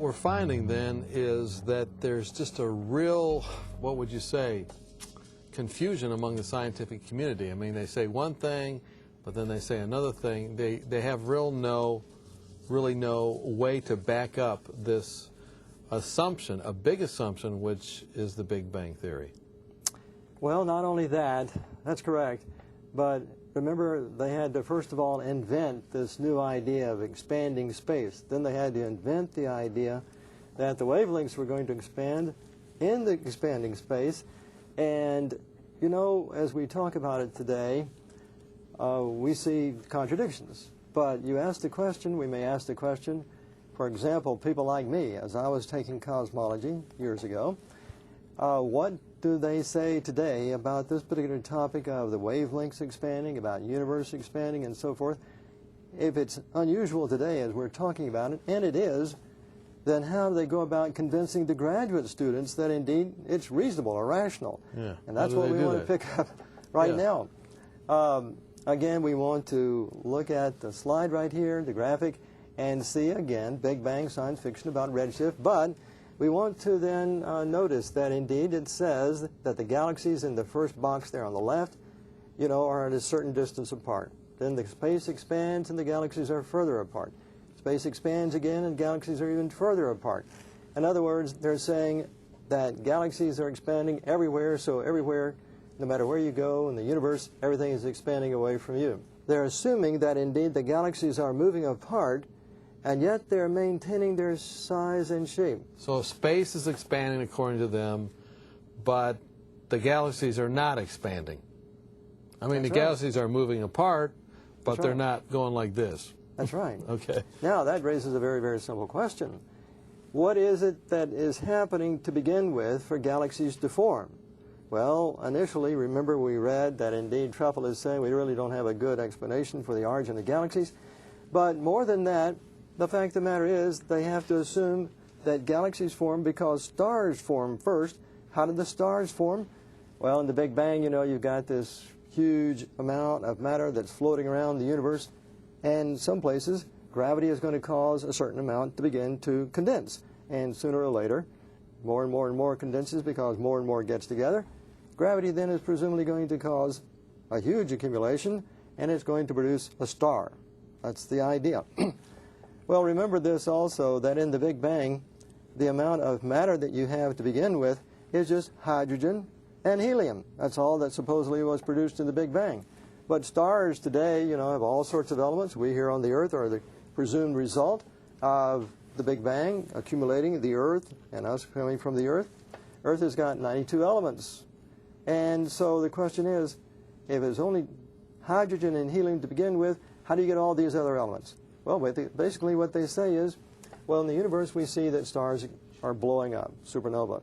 we're finding then is that there's just a real, what would you say, confusion among the scientific community. I mean, they say one thing, but then they say another thing. They have really no way to back up this assumption, a big assumption, which is the Big Bang Theory. Well, not only that, that's correct, but remember they had to first of all invent this new idea of expanding space. Then they had to invent the idea that the wavelengths were going to expand in the expanding space. And, you know, as we talk about it today, we see contradictions. But you asked the question, we may ask the question, for example, people like me, as I was taking cosmology years ago, what do they say today about this particular topic of the wavelengths expanding, about universe expanding, and so forth? If it's unusual today as we're talking about it, and it is, then how do they go about convincing the graduate students that indeed it's reasonable or rational? Yeah. And that's what we want to pick up right now. Again, we want to look at the slide right here, the graphic, and see again Big Bang science fiction about redshift, but we want to then notice that indeed it says that the galaxies in the first box there on the left, you know, are at a certain distance apart. Then the space expands and the galaxies are further apart. Space expands again and galaxies are even further apart. In other words, they're saying that galaxies are expanding everywhere, so everywhere, no matter where you go in the universe, everything is expanding away from you. They're assuming that indeed the galaxies are moving apart, and yet they're maintaining their size and shape. So space is expanding according to them, but the galaxies are not expanding. I mean, the galaxies are moving apart, but they're not going like this. That's right. Okay. Now, that raises a very, very simple question. What is it that is happening to begin with for galaxies to form? Well, initially, remember we read that indeed Truffle is saying we really don't have a good explanation for the origin of galaxies. But more than that, the fact of the matter is they have to assume that galaxies form because stars form first. How did the stars form? Well, in the Big Bang, you know, you've got this huge amount of matter that's floating around the universe, and some places gravity is going to cause a certain amount to begin to condense. And sooner or later, more and more condenses because more and more gets together. Gravity then is presumably going to cause a huge accumulation, and it's going to produce a star. That's the idea. Well, remember this also, that in the Big Bang, the amount of matter that you have to begin with is just hydrogen and helium. That's all that supposedly was produced in the Big Bang. But stars today, you know, have all sorts of elements. We here on the Earth are the presumed result of the Big Bang accumulating the Earth and us coming from the Earth. Earth has got 92 elements. And so the question is, if it's only hydrogen and helium to begin with, how do you get all these other elements? Well, basically what they say is, well, in the universe we see that stars are blowing up, supernova.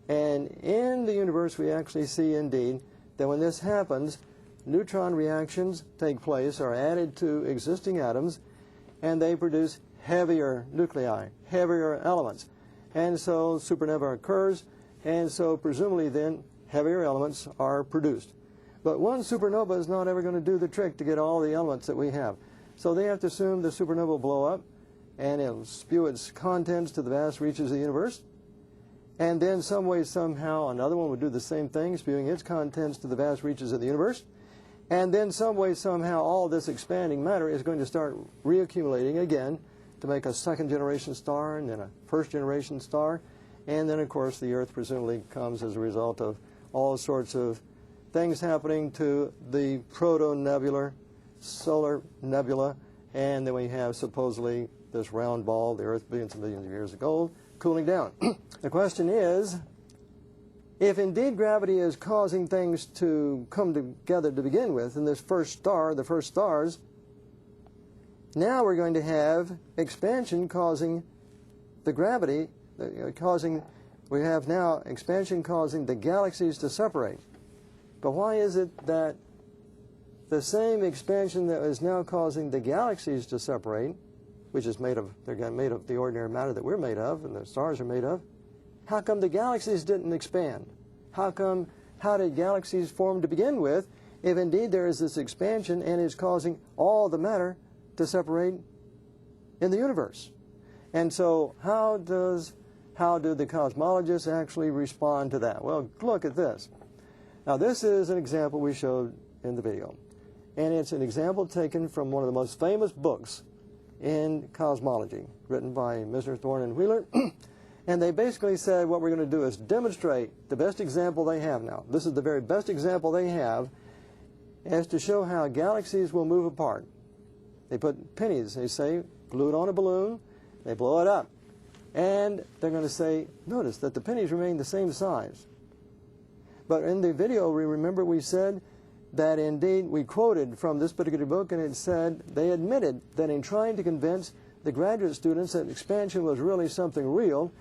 And in the universe we actually see indeed that when this happens, neutron reactions take place, are added to existing atoms, and they produce heavier nuclei, heavier elements. And so supernova occurs, and so presumably then heavier elements are produced. But one supernova is not ever going to do the trick to get all the elements that we have. So they have to assume the supernova will blow up, and it'll spew its contents to the vast reaches of the universe. And then some way, somehow, another one would do the same thing, spewing its contents to the vast reaches of the universe. And then some way, somehow, all this expanding matter is going to start reaccumulating again to make a second-generation star and then a first-generation star. And then, of course, the Earth presumably comes as a result of all sorts of things happening to the proto-nebular solar nebula, and then we have supposedly this round ball, the Earth billions and billions of years ago, cooling down. The question is, if indeed gravity is causing things to come together to begin with in this first star, the first stars, now we're going to have expansion causing the gravity, we have now expansion causing the galaxies to separate. But why is it that the same expansion that is now causing the galaxies to separate, which is they're made of the ordinary matter that we're made of and the stars are made of, how come the galaxies didn't expand? How did galaxies form to begin with if indeed there is this expansion and is causing all the matter to separate in the universe? And so how do the cosmologists actually respond to that? Well, look at this. Now, this is an example we showed in the video. And it's an example taken from one of the most famous books in cosmology, written by Mr. Thorne and Wheeler. And they basically said what we're going to do is demonstrate the best example they have now. This is the very best example they have as to show how galaxies will move apart. They put pennies, they say, glued on a balloon, they blow it up. And they're going to say, notice that the pennies remain the same size. But in the video, remember we said that indeed we quoted from this particular book, and it said they admitted that in trying to convince the graduate students that expansion was really something real,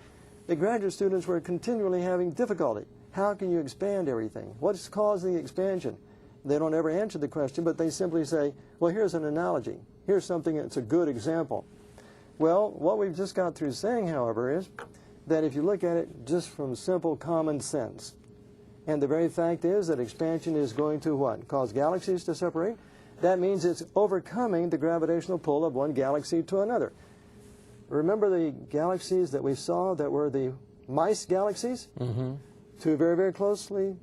the graduate students were continually having difficulty. How can you expand everything? What's causing the expansion? They don't ever answer the question, but they simply say, well, here's an analogy. Here's something that's a good example. Well, what we've just got through saying, however, is that if you look at it just from simple common sense, and the very fact is that expansion is going to what? Cause galaxies to separate? That means it's overcoming the gravitational pull of one galaxy to another. Remember the galaxies that we saw that were the mice galaxies? Mm-hmm. Two very, very closely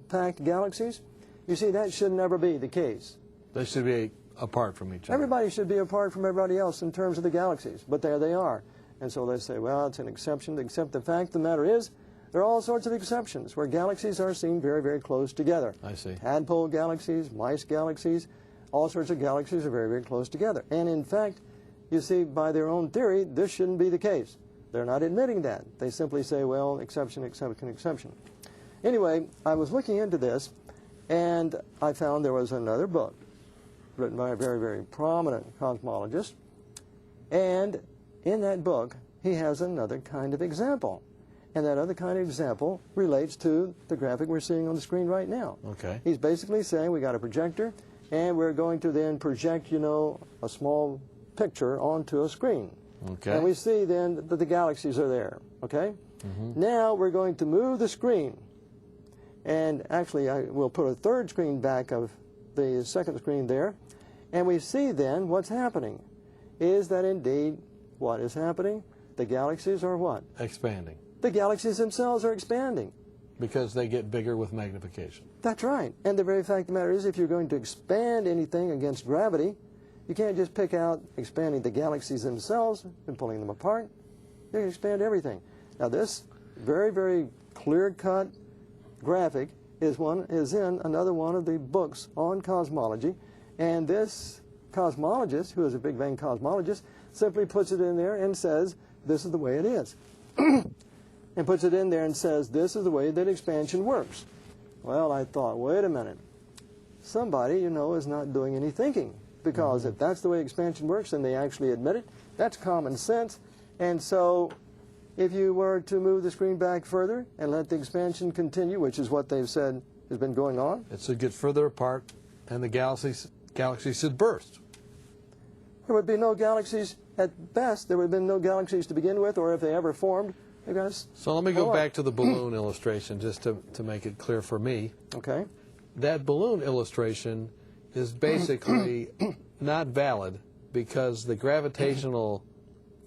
packed galaxies? You see, that should never be the case. They should be apart from each other. Everybody should be apart from everybody else in terms of the galaxies, but there they are. And so they say, well, it's an exception, except the fact of the matter is, there are all sorts of exceptions where galaxies are seen very, very close together. I see. Tadpole galaxies, mice galaxies, all sorts of galaxies are very, very close together. And in fact, you see, by their own theory, this shouldn't be the case. They're not admitting that. They simply say, well, exception, exception, exception. Anyway, I was looking into this, and I found there was another book written by a very, very prominent cosmologist. And in that book, he has another kind of example. And that other kind of example relates to the graphic we're seeing on the screen right now. Okay. He's basically saying we got a projector, and we're going to then project, you know, a small picture onto a screen. Okay. And we see then that the galaxies are there. Okay? Mm-hmm. Now we're going to move the screen. And actually, I will put a third screen back of the second screen there. And we see then what's happening is that indeed what is happening? The galaxies are what? Expanding. The galaxies themselves are expanding. Because they get bigger with magnification. That's right. And the very fact of the matter is, if you're going to expand anything against gravity, you can't just pick out expanding the galaxies themselves and pulling them apart. You can expand everything. Now this very, very clear-cut graphic is in another one of the books on cosmology. And this cosmologist, who is a Big Bang cosmologist, simply puts it in there and says, this is the way it is. And puts it in there and says, this is the way that expansion works. Well, I thought, wait a minute. Somebody, you know, is not doing any thinking. Because if that's the way expansion works, and they actually admit it, that's common sense. And so if you were to move the screen back further and let the expansion continue, which is what they've said has been going on. It should get further apart, and the galaxies should burst. There would be no galaxies, at best, there would have been no galaxies to begin with, or if they ever formed, they're going to... So let me go back to the balloon illustration, just to make it clear for me. Okay. That balloon illustration is basically not valid because the gravitational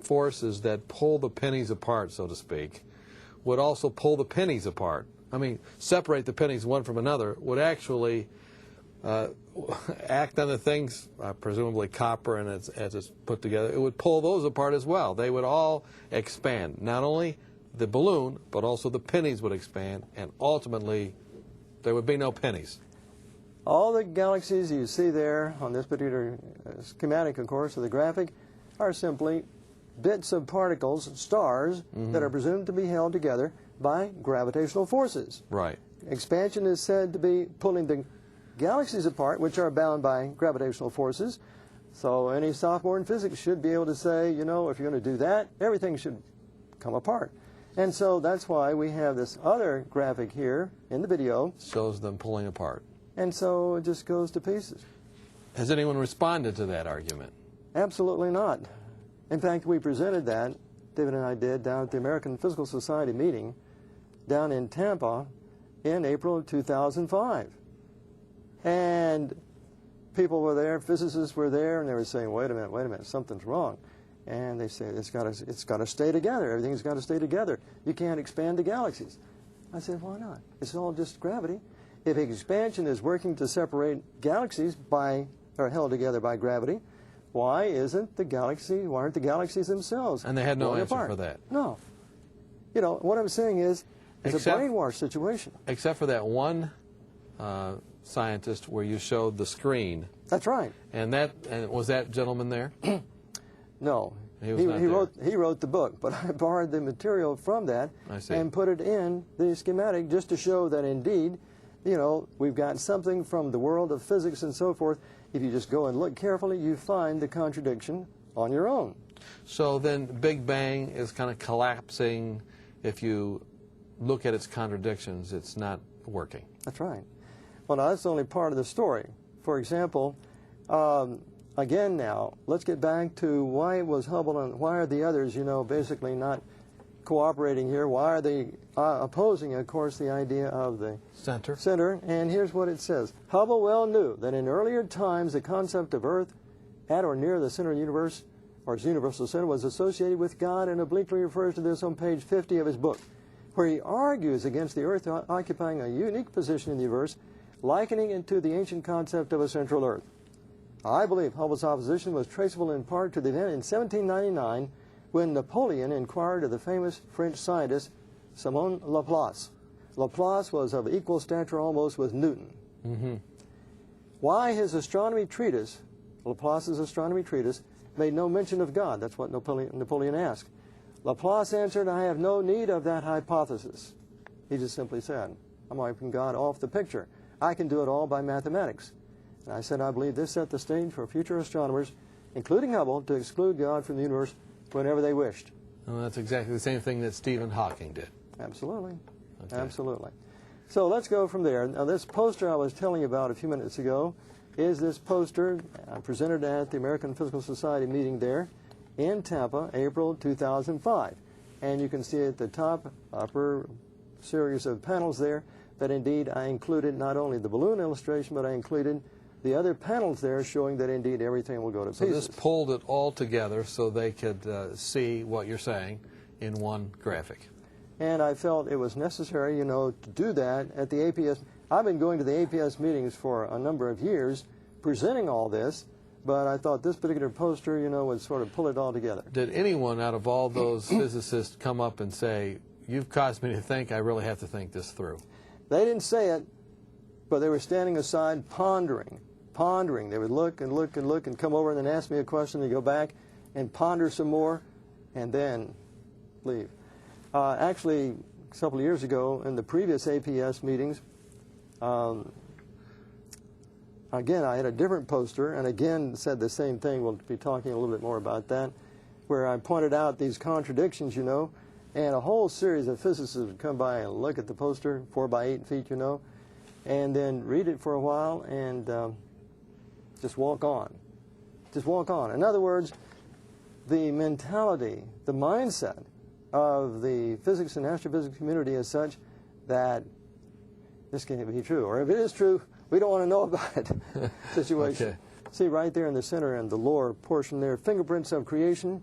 forces that pull the pennies apart, so to speak, would also pull the pennies apart. I mean, separate the pennies one from another would actually act on the things, presumably copper and as it's put together, it would pull those apart as well. They would all expand. Not only the balloon, but also the pennies would expand, and ultimately there would be no pennies. All the galaxies you see there on this particular schematic, of course, of the graphic, are simply bits of particles, stars, that are presumed to be held together by gravitational forces. Right. Expansion is said to be pulling the galaxies apart, which are bound by gravitational forces. So any sophomore in physics should be able to say, you know, if you're going to do that, everything should come apart. And so that's why we have this other graphic here in the video. Shows them pulling apart. And so it just goes to pieces. Has anyone responded to that argument? Absolutely not. In fact, we presented that, David and I did, down at the American Physical Society meeting down in Tampa in April of 2005. And people were there, physicists were there, and they were saying, wait a minute, something's wrong. And they say it's got to stay together. Everything's got to stay together. You can't expand the galaxies. I said, why not? It's all just gravity. If expansion is working to separate galaxies are held together by gravity, why aren't the galaxies themselves? And they had no going answer apart? for that. No. You know, what I'm saying is, it's a brainwash situation. Except for that one scientist where you showed the screen. That's right. And was that gentleman there? No. He wrote the book, but I borrowed the material from that and put it in the schematic just to show that indeed, you know, we've got something from the world of physics and so forth. If you just go and look carefully, you find the contradiction on your own. So then Big Bang is kind of collapsing. If you look at its contradictions, it's not working. That's right. Well, now, that's only part of the story. For example, again now, let's get back to why it was Hubble and why are the others, you know, basically not cooperating here. Why are they opposing, of course, the idea of the center? And here's what it says. Hubble well knew that in earlier times the concept of Earth at or near the center of the universe, or its universal center, was associated with God, and obliquely refers to this on page 50 of his book, where he argues against the Earth occupying a unique position in the universe, likening it to the ancient concept of a central Earth. I believe Hubble's opposition was traceable in part to the event in 1799 when Napoleon inquired of the famous French scientist Simon Laplace. Laplace was of equal stature almost with Newton. Mm-hmm. Why his astronomy treatise, Laplace's astronomy treatise, made no mention of God? That's what Napoleon asked. Laplace answered, I have no need of that hypothesis. He just simply said, I'm wiping God off the picture. I can do it all by mathematics. And I said, I believe this set the stage for future astronomers, including Hubble, to exclude God from the universe whenever they wished. Well, that's exactly the same thing that Stephen Hawking did. Absolutely. Okay. Absolutely. So let's go from there. Now, this poster I was telling you about a few minutes ago is this poster presented at the American Physical Society meeting there in Tampa, April 2005. And you can see at the top, upper series of panels there, that indeed I included not only the balloon illustration, but I included the other panels there showing that indeed everything will go to pieces. So this pulled it all together so they could see what you're saying in one graphic. And I felt it was necessary, you know, to do that at the APS. I've been going to the APS meetings for a number of years, presenting all this, but I thought this particular poster, you know, would sort of pull it all together. Did anyone out of all those physicists come up and say, you've caused me to think, I really have to think this through? They didn't say it, but they were standing aside pondering. They would look and look and look and come over and then ask me a question and go back and ponder some more and then leave. Actually, a couple of years ago in the previous APS meetings, again, I had a different poster and again said the same thing. We'll be talking a little bit more about that, where I pointed out these contradictions, you know, and a whole series of physicists would come by and look at the poster, 4 by 8 feet, you know, and then read it for a while and just walk on. Just walk on. In other words, the mentality, the mindset of the physics and astrophysics community is such that this can't be true. Or if it is true, we don't want to know about it situation. Okay. See right there in the center and the lower portion there, fingerprints of creation.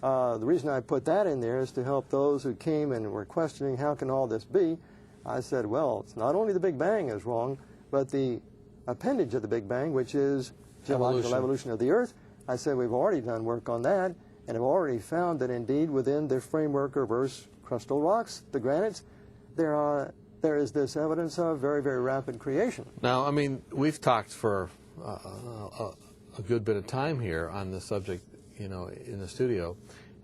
The reason I put that in there is to help those who came and were questioning how can all this be. I said, well, it's not only the Big Bang is wrong, but the appendage of the Big Bang, which is geological evolution of the Earth. I said we've already done work on that and have already found that indeed within the framework of Earth's crustal rocks, the granites, there is this evidence of very, very rapid creation. Now, I mean, we've talked for a good bit of time here on this subject, you know, in the studio,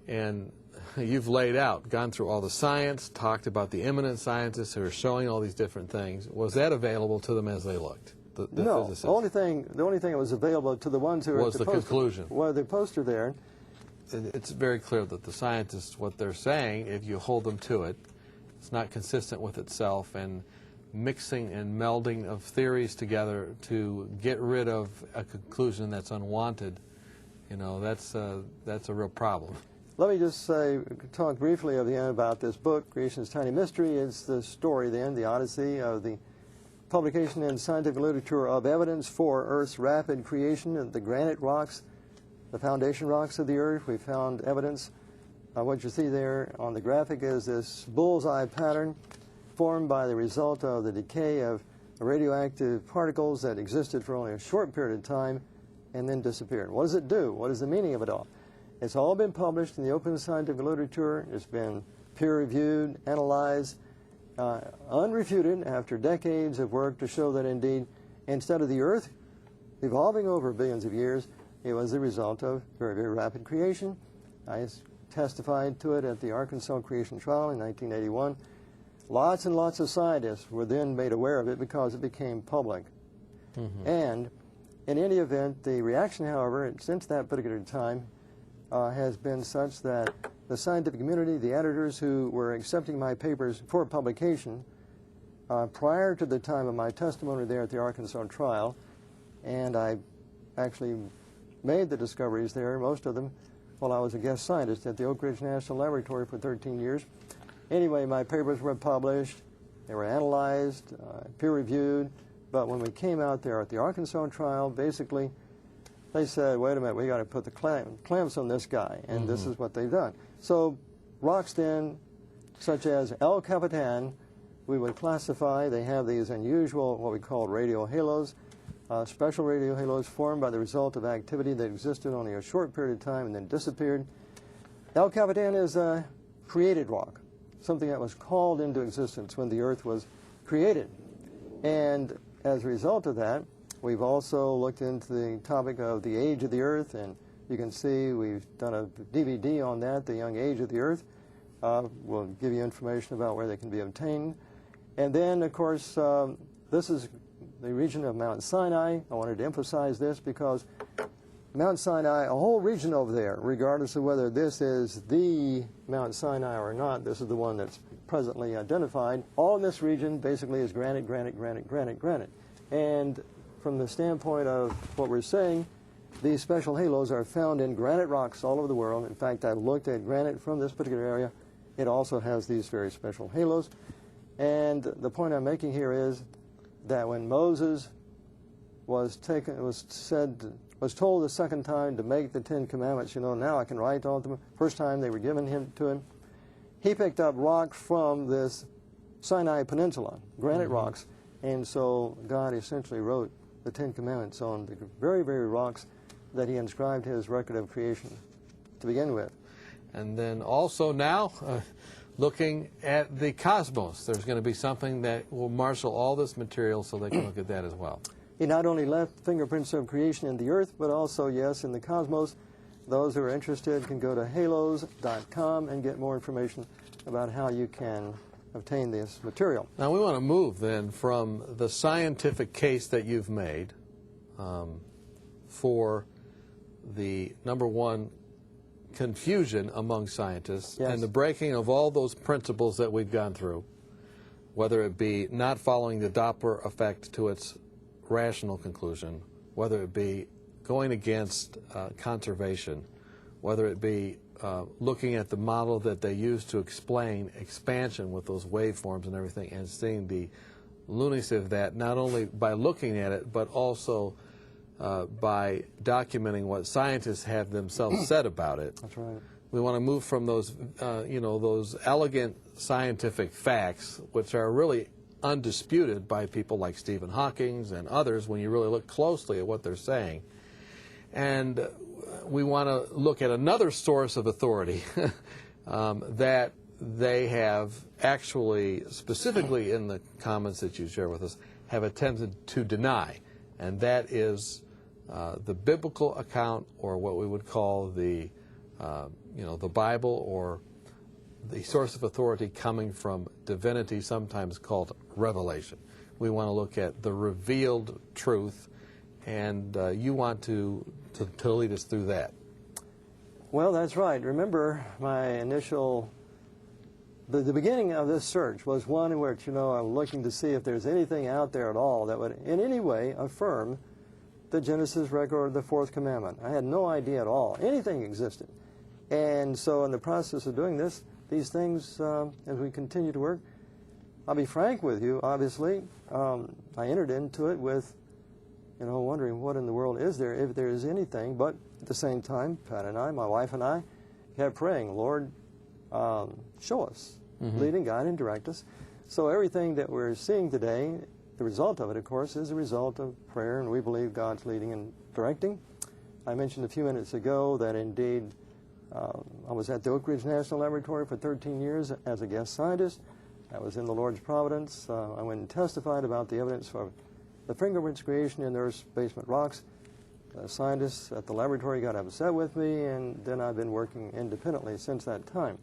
and you've laid out, gone through all the science, talked about the eminent scientists who are showing all these different things. Was that available to them as they looked? No, physicists? the only thing that was available to the ones who were was at the the poster, conclusion. Well, the poster there. It's very clear that the scientists, what they're saying, if you hold them to it, it's not consistent with itself, and mixing and melding of theories together to get rid of a conclusion that's unwanted, you know, that's a real problem. Let me just talk briefly about this book, Creation's Tiny Mystery. It's the story then, the odyssey of the publication in scientific literature of evidence for Earth's rapid creation of the granite rocks the foundation rocks of the Earth. We found evidence. What you see there on the graphic is this bullseye pattern formed by the result of the decay of radioactive particles that existed for only a short period of time and then disappeared. What does it do? What is the meaning of it all? It's all been published in the open scientific literature. It's been peer-reviewed, analyzed, unrefuted after decades of work to show that indeed, instead of the Earth evolving over billions of years, it was the result of very, very rapid creation. I testified to it at the Arkansas creation trial in 1981. Lots and lots of scientists were then made aware of it because it became public. And in any event, the reaction, however, since that particular time has been such that the scientific community, the editors who were accepting my papers for publication prior to the time of my testimony there at the Arkansas trial, and I actually made the discoveries there, most of them, while I was a guest scientist at the Oak Ridge National Laboratory for 13 years. Anyway, my papers were published, they were analyzed, peer-reviewed, but when we came out there at the Arkansas trial, basically, they said, wait a minute, we got to put the clamps on this guy, and this is what they've done. So rocks then, such as El Capitan, we would classify, they have these unusual, what we call radio halos, special radio halos formed by the result of activity that existed only a short period of time and then disappeared. El Capitan is a created rock, something that was called into existence when the Earth was created. And as a result of that, we've also looked into the topic of the age of the Earth, and you can see we've done a DVD on that, The Young Age of the Earth. We'll give you information about where they can be obtained. And then, of course, this is the region of Mount Sinai. I wanted to emphasize this because Mount Sinai, a whole region over there, regardless of whether this is the Mount Sinai or not, this is the one that's presently identified. All in this region basically is granite, granite, granite, granite, granite. And from the standpoint of what we're saying, these special halos are found in granite rocks all over the world. In fact, I've looked at granite from this particular area. It also has these very special halos. And the point I'm making here is that when Moses was told the second time to make the 10 Commandments, you know, now I can write all of them. First time they were given to him, he picked up rock from this Sinai Peninsula, granite rocks, and so God essentially wrote the 10 Commandments on the very, very rocks that he inscribed his record of creation to begin with. And then also now, looking at the cosmos, there's going to be something that will marshal all this material so they can look at that as well. He not only left fingerprints of creation in the Earth, but also, yes, in the cosmos. Those who are interested can go to halos.com and get more information about how you can obtain this material. Now we want to move then from the scientific case that you've made for the, number one, confusion among scientists, yes, and the breaking of all those principles that we've gone through, whether it be not following the Doppler effect to its rational conclusion, whether it be going against conservation, whether it be looking at the model that they use to explain expansion with those waveforms and everything, and seeing the lunacy of that, not only by looking at it, but also by documenting what scientists have themselves said about it. That's right. We want to move from those, those elegant scientific facts, which are really undisputed by people like Stephen Hawking and others when you really look closely at what they're saying. And we want to look at another source of authority that they have actually, specifically in the comments that you share with us, have attempted to deny, and that is the biblical account, or what we would call the Bible, or the source of authority coming from divinity, sometimes called revelation. We want to look at the revealed truth, and you want to lead us through that. Well, that's right. Remember, my initial, the beginning of this search was one in which, I'm looking to see if there's anything out there at all that would in any way affirm the Genesis record of the fourth commandment. I had no idea at all anything existed. And so in the process of doing these things, as we continue to work, I'll be frank with you, obviously, I entered into it with wondering what in the world is there, if there is anything. But at the same time, Pat and I, my wife and I, kept praying, Lord, show us, lead and guide and direct us. So everything that we're seeing today, the result of it, of course, is a result of prayer, and we believe God's leading and directing. I mentioned a few minutes ago that indeed I was at the Oak Ridge National Laboratory for 13 years as a guest scientist. I was in the Lord's providence. I went and testified about the evidence for the fingerprints creation in the Earth's basement rocks. Scientists at the laboratory got upset with me, and then I've been working independently since that time.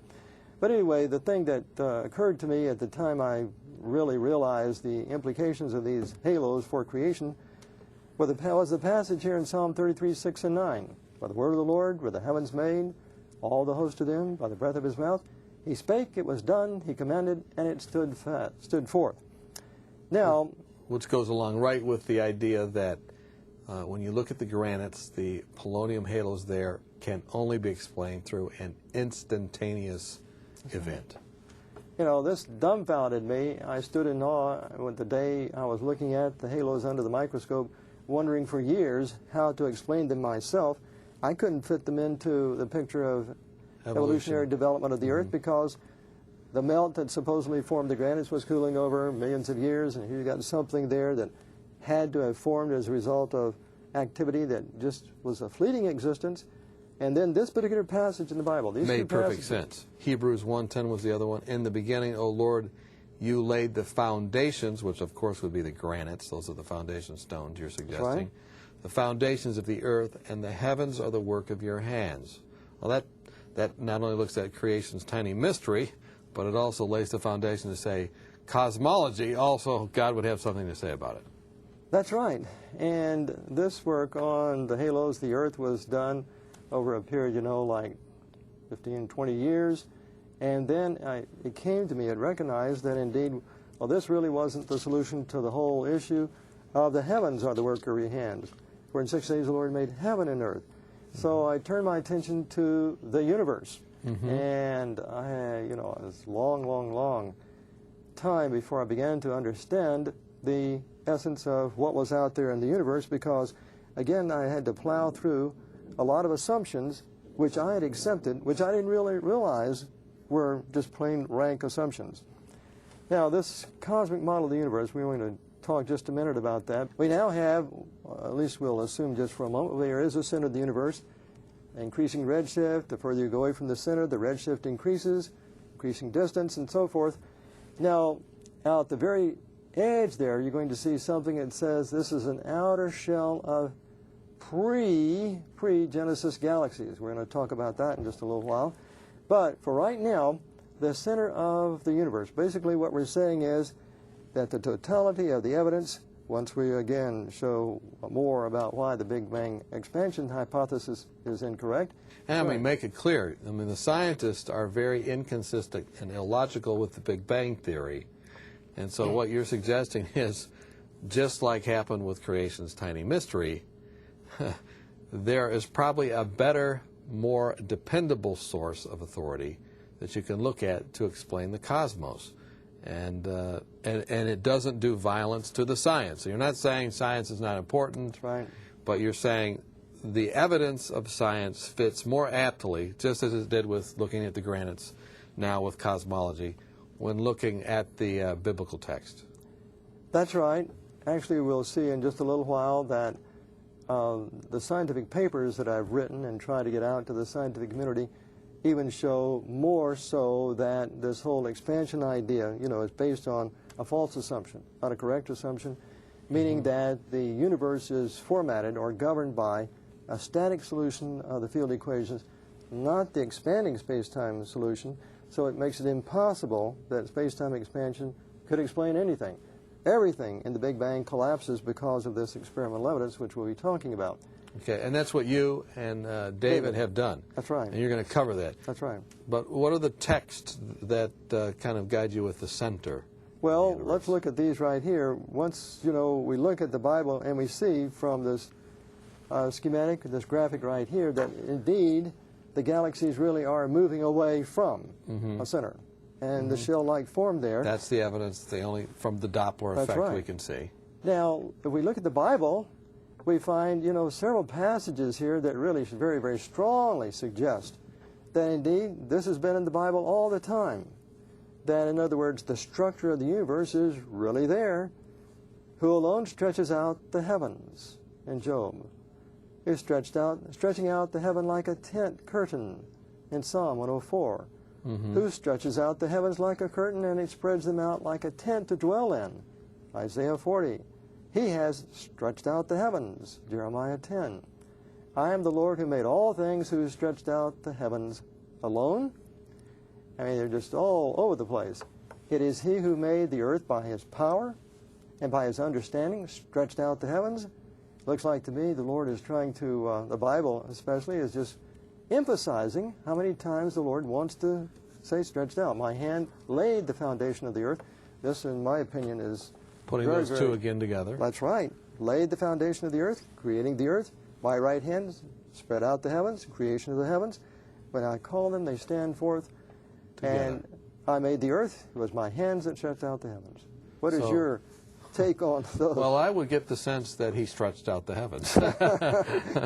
But anyway, the thing that occurred to me at the time I really realized the implications of these halos for creation was the passage here in Psalm 33, 6 and 9. By the word of the Lord were the heavens made, all the host of them by the breath of his mouth. He spake, it was done, he commanded, and it stood forth. Now, which goes along right with the idea that when you look at the granites, the polonium halos there can only be explained through an instantaneous event. This dumbfounded me. I stood in awe the day I was looking at the halos under the microscope, wondering for years how to explain them myself. I couldn't fit them into the picture of evolutionary development of the Earth, because the melt that supposedly formed the granites was cooling over millions of years, and you got something there that had to have formed as a result of activity that just was a fleeting existence. And then this particular passage in the Bible, these made perfect sense. Hebrews 1:10 was the other one. In the beginning, O Lord, you laid the foundations, which of course would be the granites. Those are the foundation stones you're suggesting. Right. The foundations of the earth, and the heavens are the work of your hands. Well, that not only looks at creation's tiny mystery, but it also lays the foundation to say cosmology. Also, God would have something to say about it. That's right. And this work on the halos, the Earth, was done over a period, like 15, 20 years. And then it came to me, it recognized that indeed, well, this really wasn't the solution to the whole issue of the heavens are the work of your hands. For in 6 days the Lord made heaven and earth. So I turned my attention to the universe. And I had, it was long time before I began to understand the essence of what was out there in the universe, because, again, I had to plow through a lot of assumptions which I had accepted, which I didn't really realize were just plain rank assumptions. Now, this cosmic model of the universe, we're going to talk just a minute about that. We now have, at least we'll assume just for a moment, there is a center of the universe. Increasing redshift, the further you go away from the center, the redshift increases, increasing distance, and so forth. Now, out at the very edge there, you're going to see something that says this is an outer shell of pre-Genesis galaxies. We're going to talk about that in just a little while. But for right now, the center of the universe, basically what we're saying is that the totality of the evidence, once we again show more about why the Big Bang expansion hypothesis is incorrect. And make it clear, the scientists are very inconsistent and illogical with the Big Bang theory. And so what you're suggesting is, just like happened with creation's tiny mystery, there is probably a better, more dependable source of authority that you can look at to explain the cosmos. And it doesn't do violence to the science. So you're not saying science is not important, right, but you're saying the evidence of science fits more aptly, just as it did with looking at the granites, now with cosmology, when looking at the biblical text. That's right. Actually, we'll see in just a little while that the scientific papers that I've written and try to get out to the scientific community even show more so that this whole expansion idea, is based on a false assumption, not a correct assumption, meaning that the universe is formatted or governed by a static solution of the field equations, not the expanding space-time solution, so it makes it impossible that space-time expansion could explain anything. Everything in the Big Bang collapses because of this experimental evidence, which we'll be talking about. Okay, and that's what you and David have done. That's right. And you're going to cover that. That's right. But what are the texts that kind of guide you with the center? Well, let's look at these right here. Once, we look at the Bible and we see from this schematic, this graphic right here, that indeed the galaxies really are moving away from a center. And the shell-like form there. That's the evidence, from the Doppler effect right. we can see. Now, if we look at the Bible, we find, several passages here that really very, very strongly suggest that indeed this has been in the Bible all the time. That, in other words, the structure of the universe is really there. Who alone stretches out the heavens, in Job, is stretching out the heaven like a tent curtain, in Psalm 104. Who stretches out the heavens like a curtain, and it spreads them out like a tent to dwell in, Isaiah 40. He has stretched out the heavens, Jeremiah 10. I am the Lord who made all things, who stretched out the heavens alone. I mean, they're just all over the place. It is He who made the earth by His power and by His understanding, stretched out the heavens. Looks like to me the Lord is trying to, the Bible especially, is just emphasizing how many times the Lord wants to say stretched out. My hand laid the foundation of the earth. This, in my opinion, is putting those two again together. That's right. Laid the foundation of the earth, creating the earth. My right hand spread out the heavens, creation of the heavens. When I call them, they stand forth. Together. And I made the earth. It was my hands that stretched out the heavens. What is your take on those? Well, I would get the sense that He stretched out the heavens.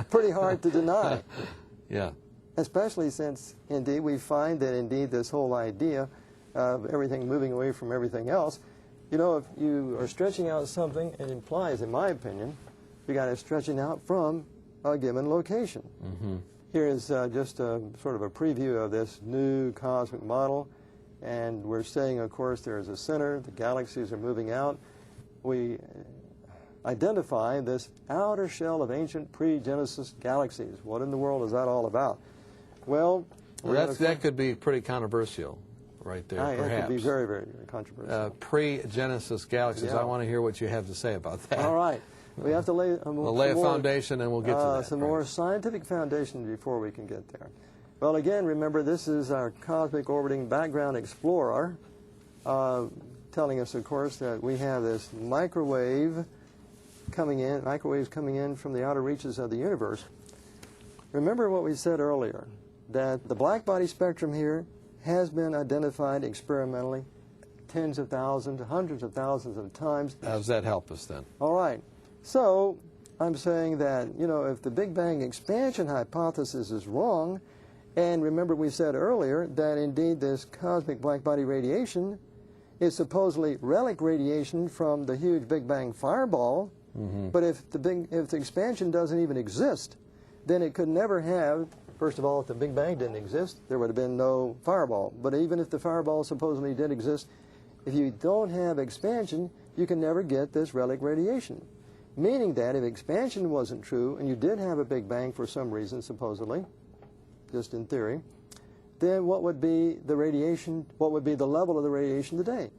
Pretty hard to deny. Yeah. Especially since, indeed, we find that, indeed, this whole idea of everything moving away from everything else, if you are stretching out something, it implies, in my opinion, you got to stretching out from a given location. Here is just a sort of a preview of this new cosmic model, and we're saying, of course, there is a center, the galaxies are moving out. We identify this outer shell of ancient pre-Genesis galaxies. What in the world is that all about? Well, that could be pretty controversial right there, perhaps. That could be very, very controversial. Pre-Genesis galaxies. Yeah. I want to hear what you have to say about that. All right. We have to lay a foundation, and we'll get to that. Some more scientific foundation before we can get there. Well, again, remember, this is our cosmic orbiting background explorer, telling us, of course, that we have this microwaves coming in from the outer reaches of the universe. Remember what we said earlier, that the black body spectrum here has been identified experimentally tens of thousands, hundreds of thousands of times. How does that help us then? All right. So I'm saying that, if the Big Bang expansion hypothesis is wrong, and remember we said earlier that indeed this cosmic black body radiation is supposedly relic radiation from the huge Big Bang fireball, but if the expansion doesn't even exist, then it could never have, first of all, if the Big Bang didn't exist, there would have been no fireball. But even if the fireball supposedly did exist, if you don't have expansion, you can never get this relic radiation. Meaning that if expansion wasn't true, and you did have a Big Bang for some reason, supposedly, just in theory, then what would be the radiation, what would be the level of the radiation today?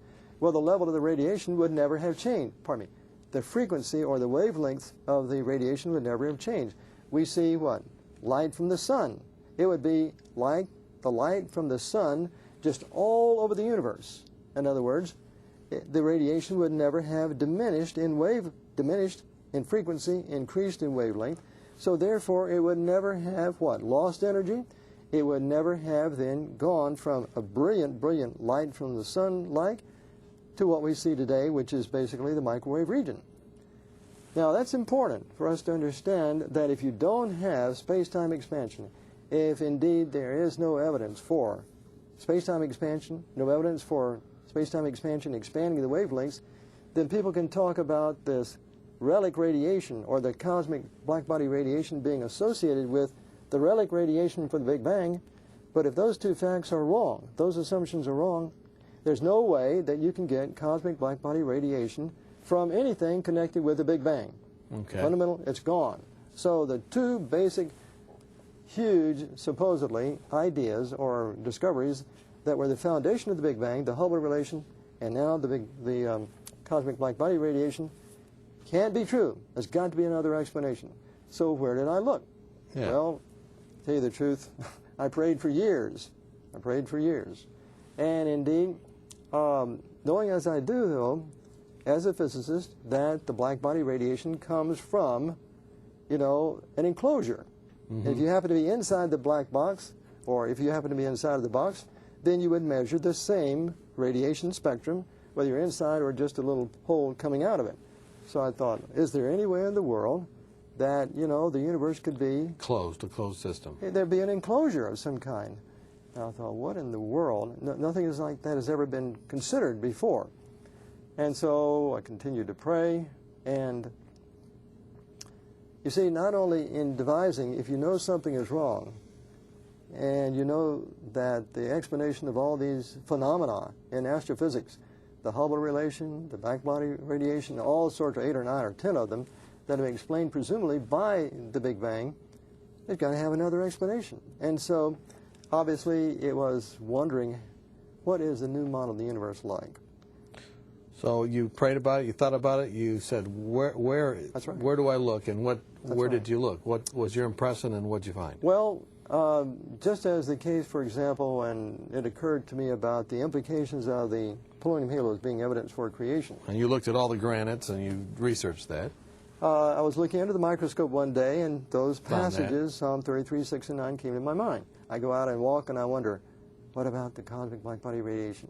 Well, the level of the radiation would never have changed. Pardon me. The frequency or the wavelength of the radiation would never have changed. We see what? Light from the sun. It would be like the light from the sun just all over the universe. In other words, the radiation would never have diminished in frequency, increased in wavelength. So therefore, it would never have what? Lost energy. It would never have then gone from a brilliant, brilliant light from the sun-like to what we see today, which is basically the microwave region. Now, that's important for us to understand that if you don't have space-time expansion, if indeed there is no evidence for space-time expansion, no evidence for space-time expansion expanding the wavelengths, then people can talk about this relic radiation or the cosmic black body radiation being associated with the relic radiation for the Big Bang. But if those two facts are wrong, those assumptions are wrong, there's no way that you can get cosmic black body radiation from anything connected with the Big Bang. Okay. Fundamental, it's gone. So the two basic, huge, supposedly, ideas or discoveries that were the foundation of the Big Bang, the Hubble relation, and now the cosmic black body radiation, can't be true. There's got to be another explanation. So where did I look? Yeah. Well, to tell you the truth, I prayed for years. And indeed, knowing as I do, though, as a physicist, that the black body radiation comes from, an enclosure. If you happen to be inside the black box, or if you happen to be inside of the box, then you would measure the same radiation spectrum, whether you're inside or just a little hole coming out of it. So I thought, is there any way in the world that, you know, the universe could be a closed system. there'd be an enclosure of some kind. And I thought, what in the world? Nothing is like that has ever been considered before. And so I continued to pray, and you see, not only in devising, if you know something is wrong, and you know that the explanation of all these phenomena in astrophysics, the Hubble relation, the blackbody radiation, all sorts of 8 or 9 or 10 of them that have been explained presumably by the Big Bang, they've got to have another explanation. And so, obviously, it was wondering, what is the new model of the universe like? So you prayed about it, you thought about it, you said, where That's right. do I look, and where right. did you look? What was your impression, and what did you find? Well, just as the case, for example, and it occurred to me about the implications of the polonium halos being evidence for creation. And you looked at all the granites, and you researched that. I was looking under the microscope one day, and those Found that. passages, Psalm 33, 6, and 9, came to my mind. I go out and walk, and I wonder, what about the cosmic blackbody radiation?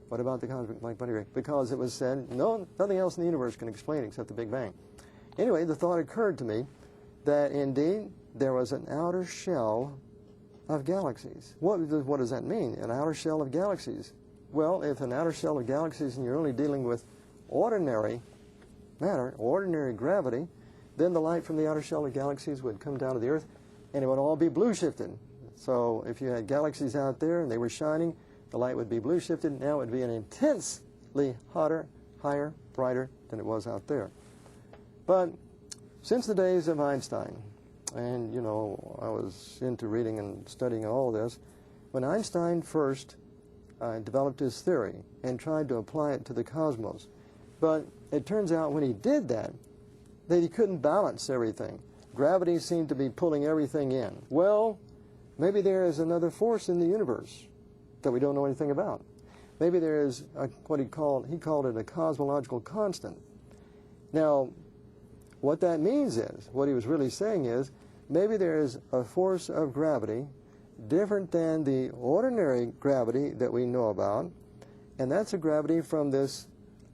What about the cosmic blackbody radiation? Because it was said, no, nothing else in the universe can explain except the Big Bang. Anyway, the thought occurred to me that indeed there was an outer shell of galaxies. What does that mean, an outer shell of galaxies? Well, if an outer shell of galaxies and you're only dealing with ordinary matter, ordinary gravity, then the light from the outer shell of galaxies would come down to the Earth, and it would all be blue shifted. So if you had galaxies out there and they were shining, the light would be blue shifted. Now it would be an intensely hotter, higher, brighter than it was out there. But since the days of Einstein, and you know, I was into reading and studying all this, when Einstein first developed his theory and tried to apply it to the cosmos, but it turns out when he did that he couldn't balance everything. Gravity seemed to be pulling everything in. Well, maybe there is another force in the universe that we don't know anything about. Maybe there is what he called it a cosmological constant. Now, what that means is, what he was really saying is, maybe there is a force of gravity different than the ordinary gravity that we know about, and that's a gravity from this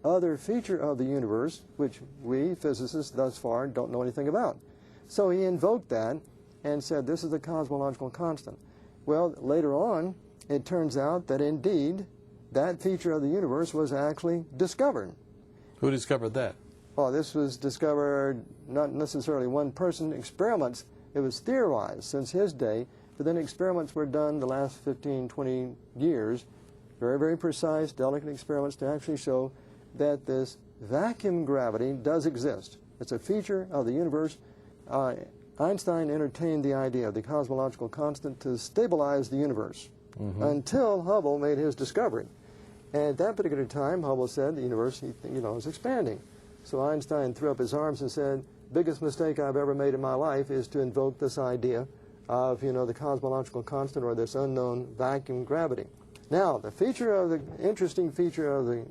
other feature of the universe, which we physicists thus far don't know anything about. So he invoked that and said, this is the cosmological constant. Well, later on, it turns out that indeed that feature of the universe was actually discovered. Who discovered that? Oh, this was discovered not necessarily one person, experiments. It was theorized since his day, but then experiments were done the last 15, 20 years, very, very precise, delicate experiments to actually show that this vacuum gravity does exist. It's a feature of the universe. Einstein entertained the idea of the cosmological constant to stabilize the universe until Hubble made his discovery. And at that particular time, Hubble said the universe, is expanding. So Einstein threw up his arms and said, biggest mistake I've ever made in my life is to invoke this idea of, the cosmological constant or this unknown vacuum gravity. Now, the interesting feature of the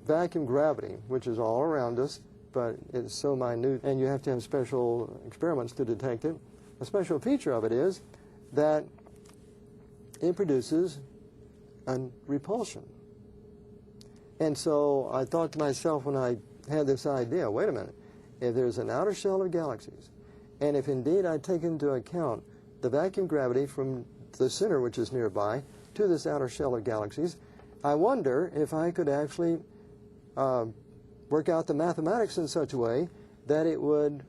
vacuum gravity, which is all around us, but it's so minute, and you have to have special experiments to detect it. A special feature of it is that it produces a repulsion. And so I thought to myself when I had this idea, wait a minute, if there's an outer shell of galaxies, and if indeed I take into account the vacuum gravity from the center, which is nearby, to this outer shell of galaxies, I wonder if I could actually work out the mathematics in such a way that it would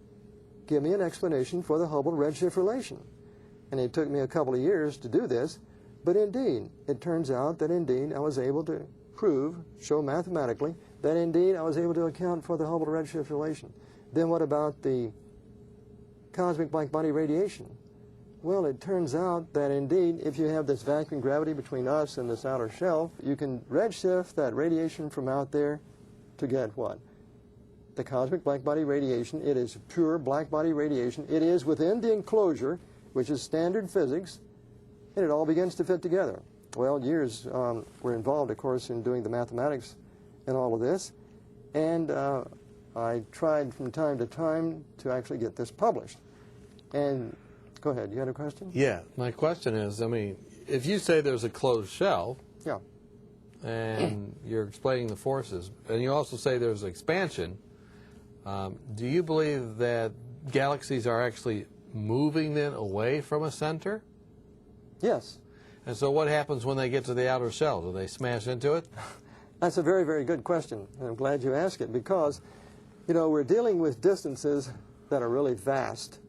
give me an explanation for the Hubble redshift relation. And it took me a couple of years to do this, but indeed, it turns out that indeed I was able to show mathematically, that indeed I was able to account for the Hubble redshift relation. Then what about the cosmic blackbody radiation? Well, it turns out that indeed, if you have this vacuum gravity between us and this outer shell, you can redshift that radiation from out there to get what? The cosmic blackbody radiation. It is pure blackbody radiation. It is within the enclosure, which is standard physics, and it all begins to fit together. Well, years were involved, of course, in doing the mathematics and all of this, and I tried from time to time to actually get this published. And go ahead, you had a question? Yeah, my question is, if you say there's a closed shell, yeah, and you're explaining the forces, and you also say there's expansion, do you believe that galaxies are actually moving then away from a center? Yes. And so what happens when they get to the outer shell? Do they smash into it? That's a very, very good question. I'm glad you asked it because, you know, we're dealing with distances that are really vast,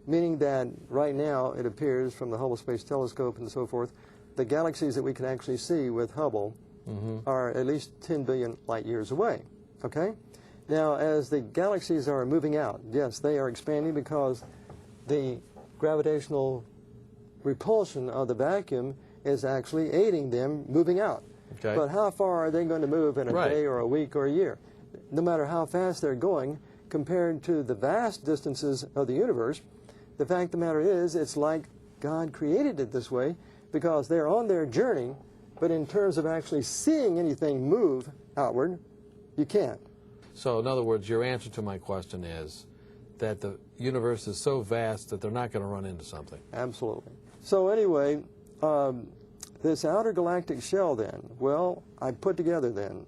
meaning that right now it appears from the Hubble Space Telescope and so forth, the galaxies that we can actually see with Hubble are at least 10 billion light years away, okay? Now, as the galaxies are moving out, yes, they are expanding because the gravitational repulsion of the vacuum is actually aiding them moving out. Okay. But how far are they going to move in a Right. day or a week or a year? No matter how fast they're going, compared to the vast distances of the universe, the fact of the matter is it's like God created it this way because they're on their journey, but in terms of actually seeing anything move outward, you can't. So in other words, your answer to my question is that the universe is so vast that they're not going to run into something. Absolutely. So anyway, this outer galactic shell then, well, I put together then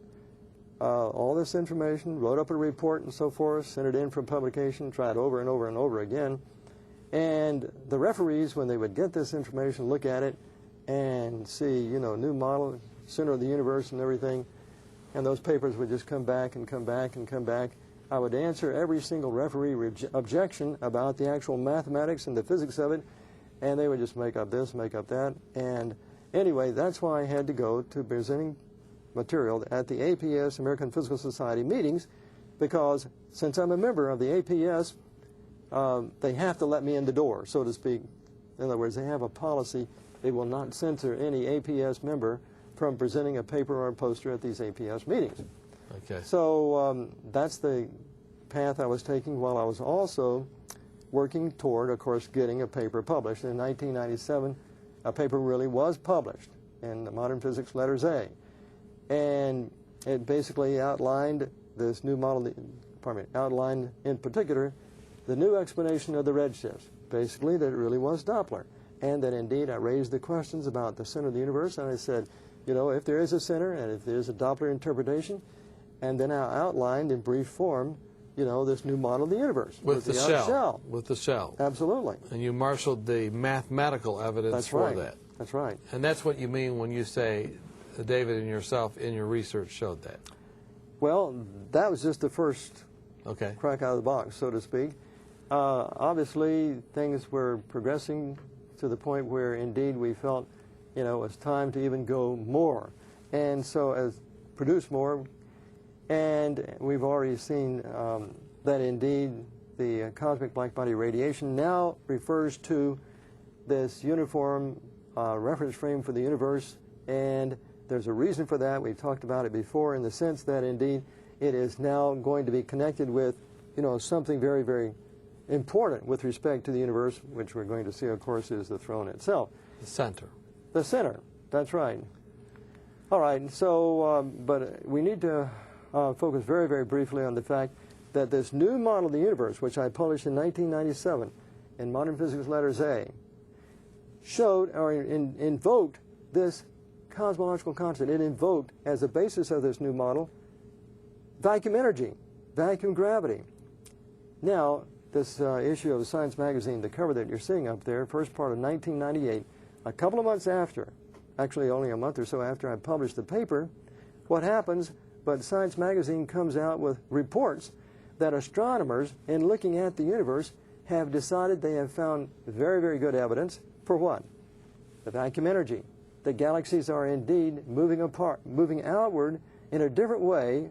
all this information, wrote up a report and so forth, sent it in for publication, tried over and over and over again. And the referees, when they would get this information, look at it and see, you know, new model, center of the universe and everything, and those papers would just come back and come back and come back. I would answer every single referee objection about the actual mathematics and the physics of it, and they would just make up this, make up that. And anyway, that's why I had to go to presenting material at the APS, American Physical Society meetings, because since I'm a member of the APS, they have to let me in the door, so to speak. In other words, they have a policy. They will not censor any APS member from presenting a paper or a poster at these APS meetings. Okay. So that's the path I was taking while I was also working toward, of course, getting a paper published. In 1997, a paper really was published in the Modern Physics Letters A. And it basically outlined this new model, outlined in particular the new explanation of the redshifts, basically that it really was Doppler. And that indeed I raised the questions about the center of the universe, and I said, you know, if there is a center and if there's a Doppler interpretation, and then I outlined in brief form, you know, this new model of the universe. With the outer shell. With the shell. Absolutely. And you marshaled the mathematical evidence That's for right. that. That's right. And that's what you mean when you say David and yourself in your research showed that. Well, that was just the first Okay. crack out of the box, so to speak. Obviously, things were progressing to the point where indeed we felt, you know, it was time to even go more. And so as produce more, and we've already seen that indeed the cosmic black body radiation now refers to this uniform reference frame for the universe, and there's a reason for that. We talked about it before in the sense that indeed it is now going to be connected with, you know, something very, very important with respect to the universe, which we're going to see, of course, is the throne itself. The center. The center, that's right. All right, so, but we need to focus very, very briefly on the fact that this new model of the universe, which I published in 1997 in Modern Physics Letters A, showed or invoked this cosmological constant. It invoked, as a basis of this new model, vacuum energy, vacuum gravity. Now, this issue of Science Magazine, the cover that you're seeing up there, first part of 1998, a couple of months after, actually only a month or so after I published the paper, what happens, but Science Magazine comes out with reports that astronomers, in looking at the universe, have decided they have found very, very good evidence for what? The vacuum energy. The galaxies are indeed moving apart, moving outward in a different way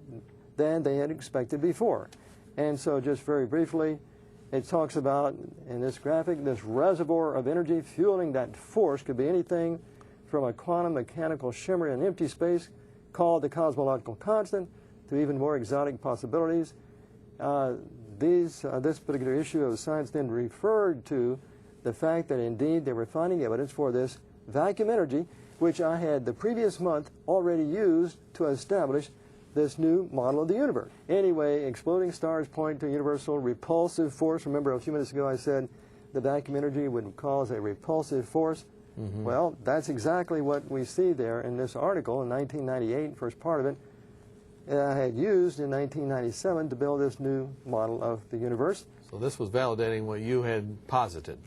than they had expected before. And so just very briefly, it talks about, in this graphic, this reservoir of energy fueling that force could be anything from a quantum mechanical shimmer in empty space called the cosmological constant to even more exotic possibilities. This particular issue of Science then referred to the fact that indeed they were finding evidence for this vacuum energy, which I had the previous month already used to establish this new model of the universe. Anyway, exploding stars point to a universal repulsive force. Remember a few minutes ago I said the vacuum energy would cause a repulsive force. Well, that's exactly what we see there in this article in 1998, first part of it. I had used in 1997 to build this new model of the universe. So this was validating what you had posited.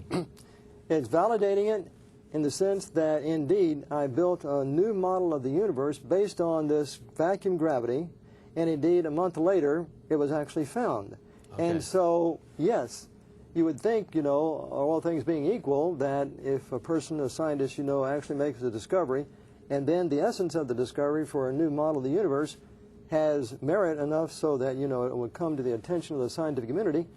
It's validating it in the sense that, indeed, I built a new model of the universe based on this vacuum gravity, and indeed, a month later, it was actually found. Okay. And so, yes, you would think, you know, all things being equal, that if a person, a scientist, you know, actually makes a discovery, and then the essence of the discovery for a new model of the universe has merit enough so that, you know, it would come to the attention of the scientific community,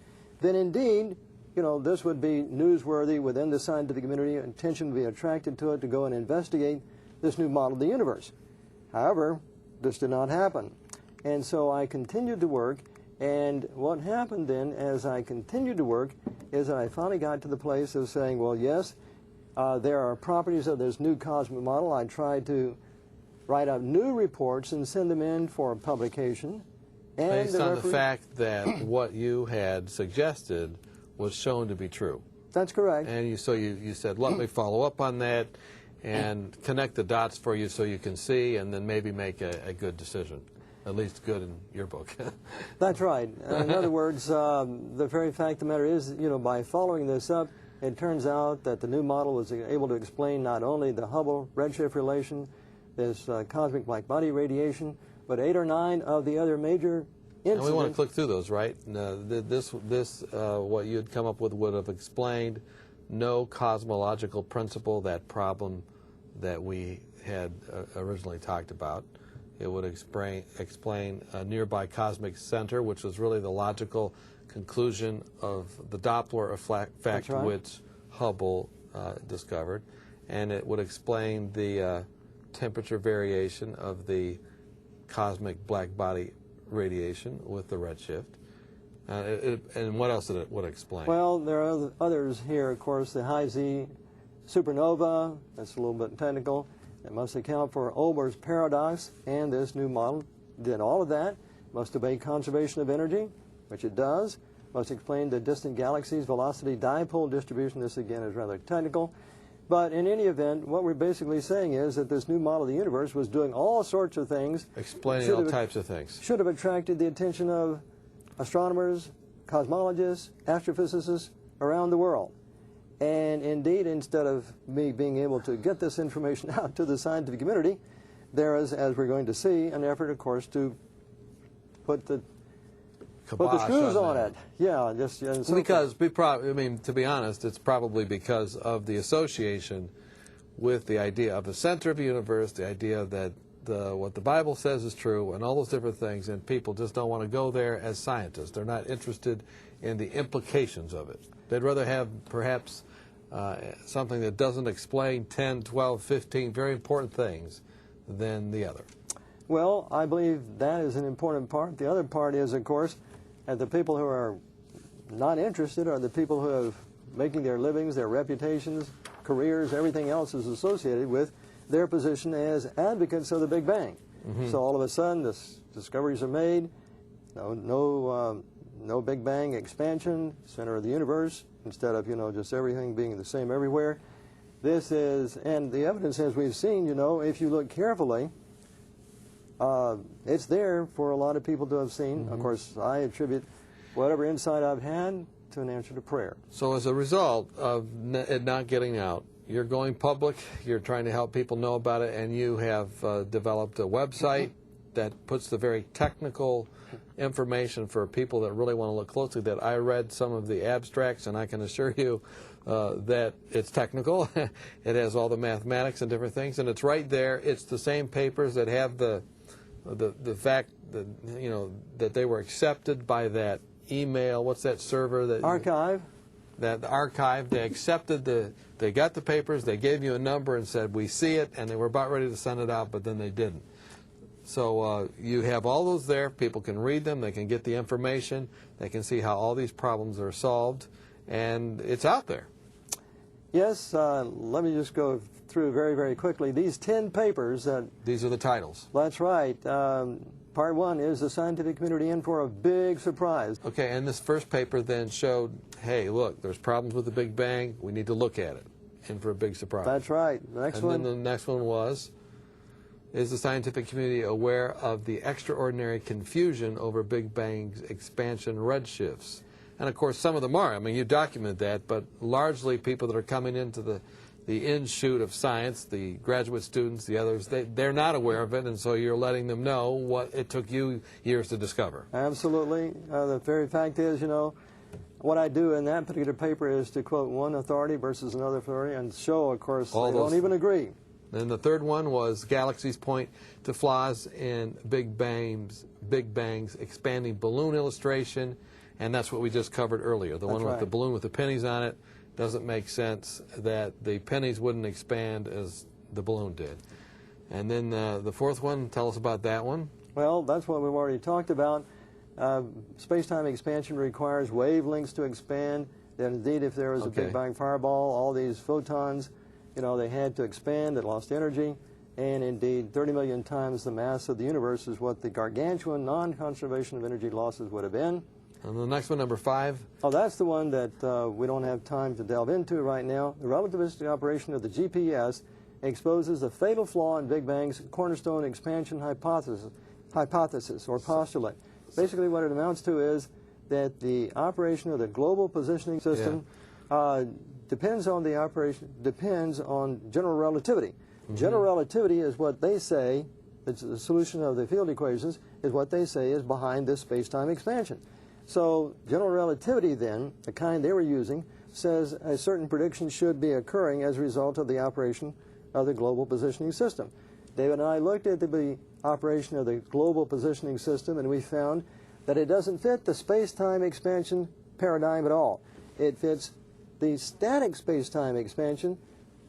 then indeed, you know, this would be newsworthy within the scientific community. Attention would be attracted to it to go and investigate this new model of the universe. However, this did not happen. And so I continued to work, and what happened then as I continued to work is that I finally got to the place of saying, well, yes, there are properties of this new cosmic model. I tried to write up new reports and send them in for publication. And based on the fact that what you had suggested was shown to be true. That's correct. And you said, let me follow up on that and connect the dots for you so you can see and then maybe make a good decision. At least good in your book. That's right. In other words, the very fact of the matter is, you know, by following this up, it turns out that the new model was able to explain not only the Hubble redshift relation, this cosmic black body radiation, but 8 or 9 of the other major incidents. And we want to click through those, right? What you had come up with would have explained no cosmological principle, that problem that we had originally talked about. It would explain a nearby cosmic center, which was really the logical conclusion of the Doppler effect, right, which Hubble discovered. And it would explain the temperature variation of the cosmic black body radiation with the redshift. And what else did it would explain? Well, there are others here, of course, the high Z supernova, that's a little bit technical. It must account for Olber's paradox, and this new model did all of that. Must obey conservation of energy, which it does. Must explain the distant galaxy's velocity dipole distribution. This, again, is rather technical. But in any event, what we're basically saying is that this new model of the universe was doing all sorts of things. Explaining all types of things. Should have attracted the attention of astronomers, cosmologists, astrophysicists around the world. And indeed, instead of me being able to get this information out to the scientific community, there is, as we're going to see, an effort, of course, to put the screws on it. Yeah, just because I mean, to be honest, it's probably because of the association with the idea of the center of the universe, the idea that what the Bible says is true, and all those different things, and people just don't want to go there as scientists. They're not interested in the implications of it. They'd rather have perhaps something that doesn't explain 10, 12, 15 very important things than the other. Well, I believe that is an important part. The other part is, of course, that the people who are not interested are the people who are making their livings, their reputations, careers, everything else is associated with their position as advocates of the Big Bang. Mm-hmm. So all of a sudden, discoveries are made, no Big Bang expansion, center of the universe, instead of, you know, just everything being the same everywhere. This is, and the evidence, as we've seen, you know, if you look carefully, it's there for a lot of people to have seen. Mm-hmm. Of course, I attribute whatever insight I've had to an answer to prayer. So as a result of it not getting out, you're going public, you're trying to help people know about it, and you have developed a website that puts the very technical information for people that really want to look closely. That I read some of the abstracts, and I can assure you that it's technical. It has all the mathematics and different things, and it's right there. It's the same papers that have the fact that, you know, that they were accepted by that email. What's that server? That archive. That archive. They accepted they got the papers. They gave you a number and said, we see it, and they were about ready to send it out, but then they didn't. So you have all those there. People can read them. They can get the information. They can see how all these problems are solved, and it's out there. Yes. Let me just go through very, very quickly. These 10 papers. These are the titles. That's right. Part 1 is the scientific community in for a big surprise. Okay, and this first paper then showed, hey, look, there's problems with the Big Bang. We need to look at it. In for a big surprise. That's right. The next one. And then the next one was? is the scientific community aware of the extraordinary confusion over Big Bang's expansion redshifts? And of course, some of them are. I mean, you document that, but largely people that are coming into the in-shoot of science, the graduate students, the others, they're not aware of it, and so you're letting them know what it took you years to discover. Absolutely. The very fact is, you know, what I do in that particular paper is to quote one authority versus another authority and show, of course, they don't even agree. And the third one was galaxies point to flaws in Big Bang's expanding balloon illustration, and that's what we just covered earlier. The one with the balloon with the pennies on it doesn't make sense that the pennies wouldn't expand as the balloon did. And then the fourth one, tell us about that one. Well, that's what we've already talked about. Space-time expansion requires wavelengths to expand. That indeed, if there was a Big Bang fireball, all these photons, you know, they had to expand, they lost energy, and indeed 30 million times the mass of the universe is what the gargantuan non-conservation of energy losses would have been. And the next one, number 5. Oh, that's the one that we don't have time to delve into right now. The relativistic operation of the GPS exposes a fatal flaw in Big Bang's cornerstone expansion hypothesis or postulate. Basically what it amounts to is that the operation of the global positioning system depends on general relativity. General relativity is what they say, it's the solution of the field equations, is what they say is behind this space-time expansion. So general relativity then, the kind they were using, says a certain prediction should be occurring as a result of the operation of the global positioning system. David and I looked at the operation of the global positioning system, and we found that it doesn't fit the space-time expansion paradigm at all. It fits the static space-time expansion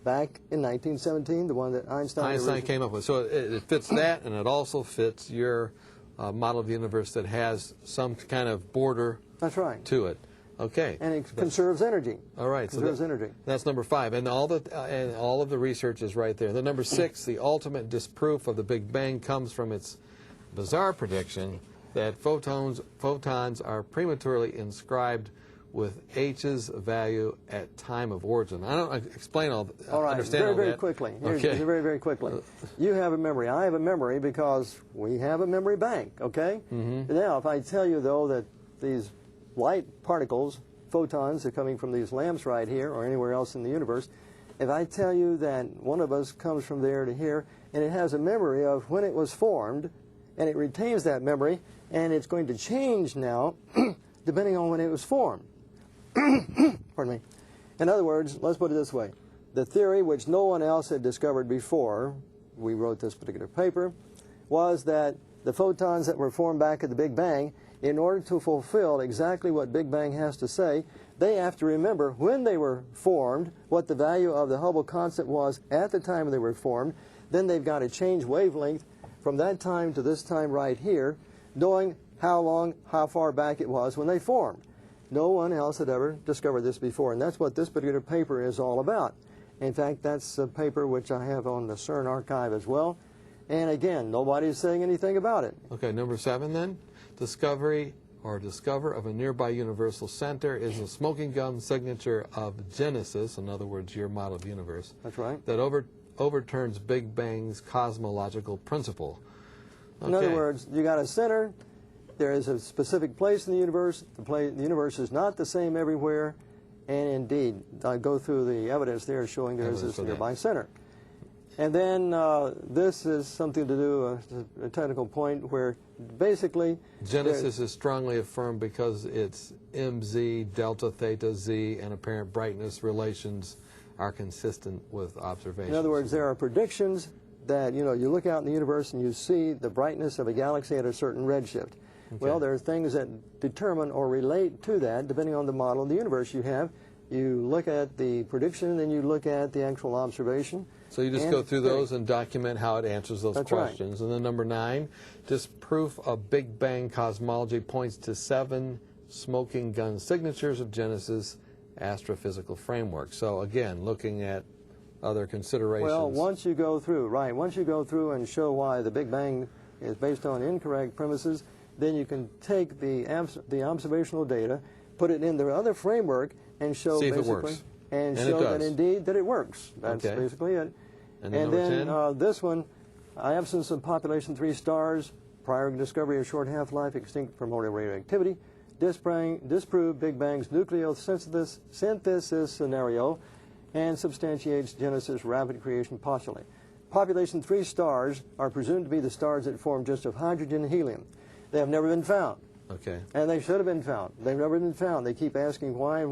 back in 1917, the one that Einstein came up with. So it fits that, and it also fits your model of the universe that has some kind of border to it. Okay. And it conserves energy. All right. Conserves energy. That's number 5. And all of the research is right there. The number 6, the ultimate disproof of the Big Bang comes from its bizarre prediction that photons are prematurely inscribed with H's value at time of origin. I don't explain all right, understand all very that. quickly. Okay. Very quickly. You have a memory. I have a memory because we have a memory bank, okay? Now, if I tell you, though, that these light particles, photons, are coming from these lamps right here or anywhere else in the universe, if I tell you that one of us comes from there to here and it has a memory of when it was formed and it retains that memory and it's going to change now depending on when it was formed. Pardon me. In other words, let's put it this way. The theory, which no one else had discovered before we wrote this particular paper, was that the photons that were formed back at the Big Bang, in order to fulfill exactly what Big Bang has to say, they have to remember when they were formed, what the value of the Hubble constant was at the time they were formed. Then they've got to change wavelength from that time to this time right here, knowing how far back it was when they formed. No one else had ever discovered this before, and that's what this particular paper is all about. In fact, that's a paper which I have on the CERN archive as well. And again, nobody's saying anything about it. Okay, number 7 then. Discover of a nearby universal center is a smoking gun signature of Genesis, in other words, your model of the universe. That's right. That overturns Big Bang's cosmological principle. Okay. In other words, you got a center. There is a specific place in the universe. The universe is not the same everywhere. And indeed, I go through the evidence there showing there is this nearby center. And then this is something to do, a technical point, where basically Genesis is strongly affirmed because its MZ, delta, theta, Z, and apparent brightness relations are consistent with observations. In other words, there are predictions that, you look out in the universe and you see the brightness of a galaxy at a certain redshift. Okay. Well, there are things that determine or relate to that depending on the model of the universe you have. You look at the prediction, then you look at the actual observation. So you just go through those and document how it answers those questions. Right. And then number 9, disproof of Big Bang cosmology points to 7 smoking gun signatures of Genesis astrophysical framework. So again, looking at other considerations. Well, once you go through and show why the Big Bang is based on incorrect premises, then you can take the observational data, put it in the other framework, and show see if basically, it works. And show that indeed that it works. That's basically it. And then this one, absence of population 3 stars, prior discovery of short half-life, extinct primordial radioactivity, disprove Big Bang's nucleosynthesis scenario, and substantiates Genesis' rapid creation postulate. Population 3 stars are presumed to be the stars that form just of hydrogen and helium. They have never been found. Okay. And they should have been found. They've never been found. They keep asking why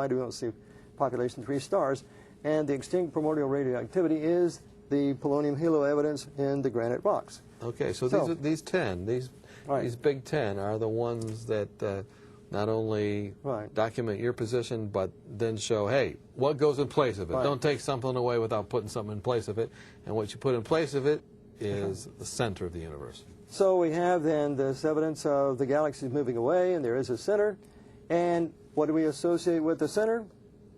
do we not see population 3 stars? And the extinct primordial radioactivity is the polonium halo evidence in the granite rocks. Okay, so these 10, these big 10 are the ones that not only document your position, but then show, hey, what goes in place of it? Right. Don't take something away without putting something in place of it. And what you put in place of it is the center of the universe. So we have then this evidence of the galaxies moving away, and there is a center. And what do we associate with the center?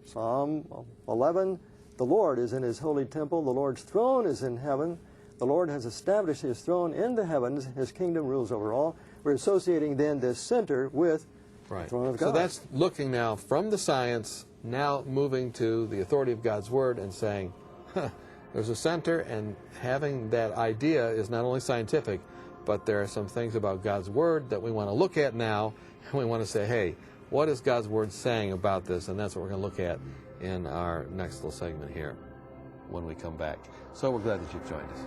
Psalm 11, the Lord is in his holy temple. The Lord's throne is in heaven. The Lord has established his throne in the heavens. His kingdom rules over all. We're associating then this center with the throne of God. So that's looking now from the science, now moving to the authority of God's Word and saying, there's a center, and having that idea is not only scientific, but there are some things about God's Word that we want to look at now, and we want to say, hey, what is God's Word saying about this? And that's what we're going to look at in our next little segment here when we come back. So we're glad that you've joined us.